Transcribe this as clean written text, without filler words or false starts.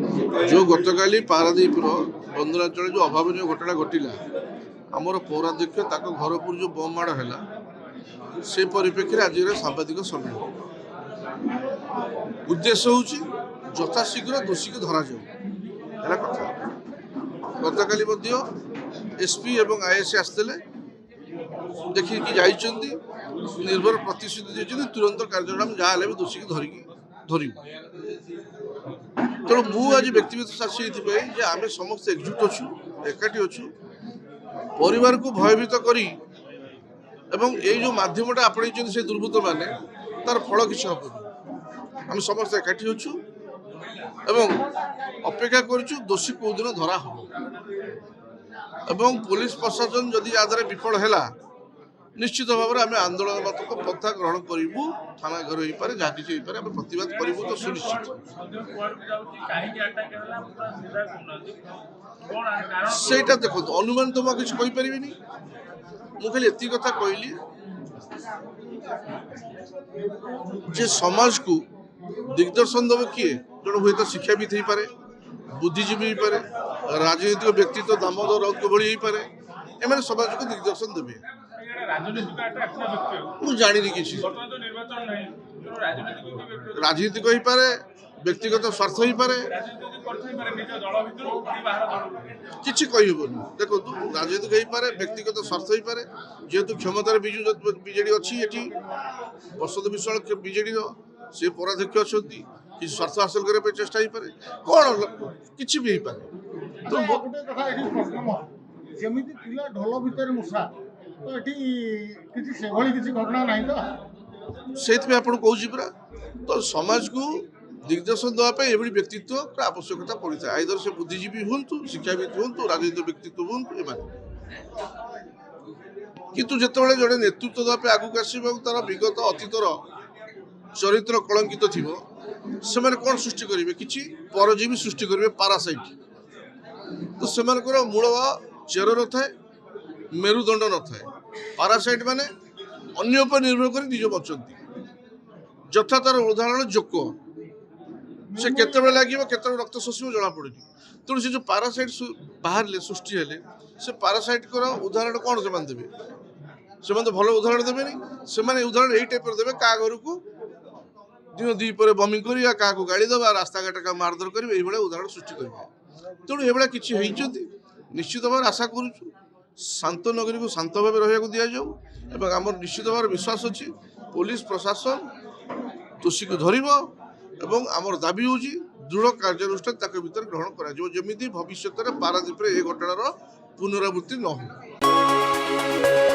जो गतकाली पारादीप बंदरांचल जो अभावन घटना घटला आमर पौराध्यक्ष घर उपर जो बम माड़ है से परिप्रेक्षी आज सांबादिक सम्मेलन उद्देश्य हूँ यथाशीघ्र दोषी को धरा जाए कथा गतकाली एसपी और आईएस आसते देखिए जाइए निर्भर प्रतिश्रुति देते तुरंत कार्यक्रम जहाँ भी दोषी को धरू तेणु मुझे व्यक्तिगत साक्षी ये आम समस्त एकजुट अच्छु एकाठी अच्छु परिवार को भयभीत करी एवं ये जो मध्यमटा आपणी से दुर्बृत्त मैंने तार फल किसी हम आम समस्त एकाठी अच्छु एवं अपेक्षा करूँ दोषी कौ दिन धरा हम एवं पुलिस प्रशासन जदि याद विफल है निश्चित भाव में आम आंदोलनात्मक पन्था ग्रहण करूँ थाना घर हो पारे जहाँ किसी आम प्रतिवाद करूँ तो सुनिश्चित सेटा देखो अनुमान तो मुझे किसी कहींपारि मुझे खाली एति कथा कहली जे समाज को दिग्दर्शन दब किए जन हुए तो शिक्षाविद हो पारे बुद्धिजीवी हो पारे राजनीतिक व्यक्तित्व दामोदर राउत को भली हो पारे एम समाज को दिग्दर्शन देवे जानी किसी राजनीतिक हो पारे व्यक्तिगत स्वार्थ हो पारे किसी कहीहबनी देखो राजनीतिक हो पारे व्यक्तिगत स्वार्थ हो पारे जेहेतु क्षमतार बिजु बीजेडी अच्छी ये बसंत विश्वाल बीजेडी सी पौराध्यक्ष अच्छा किसी स्वार्थ हासिल करने चेष्टा हो पारे कौन किसी भी हो पारे ढोल भितर मूषा तो किसी घटना ना तो से कहूँ पूरा तो समाज को दिग्दर्शन देवाई ये व्यक्तित्व आवश्यकता पड़ी था आइदर से बुद्धिजीवी हूँ शिक्षाविद हूँ राजनीतिक व्यक्तित्व हूँ किंतु जिते जड़े नेतृत्व देवाई आगक आसो तार विगत अतीतर चरित्र कलंकित थी से कौन सृष्टि करेंगे कि परजीवी सृष्टि करेंगे पारासाइट तो से मूल चेर न थाए मेरुदंड न थाए पारासाइट माने अन्य पर निर्भर कर निज बचती यथा तार उदाहरण जोक से केत लगे केत रक्त शोषिब जना पड़े तेणु से जो पारासाइट बाहर सृष्टि हेले से पारासाइट उदाहरण कौन से देवे से तो भल उदाहरण देवे से उदाहरण यही टाइप देवे क्या घर को दिन दीपर बमिंग कर क्या गाड़ी देवा रास्ता घाट का मारधर करेंगे ये उदाहरण सृष्टि करेंगे तेणु ये किसी निश्चित भाव आशा करूँ शांत नगरी को शांत भाव रहा दि जाऊ आम निश्चित भाव विश्वास अच्छी पुलिस प्रशासन दोषी को धरब एवं आमर दाबी हूँ दृढ़ कार्यानुष्ठान भीतर ग्रहण कर भविष्य में पारादीप ये घटनार पुनरावृत्ति न हो।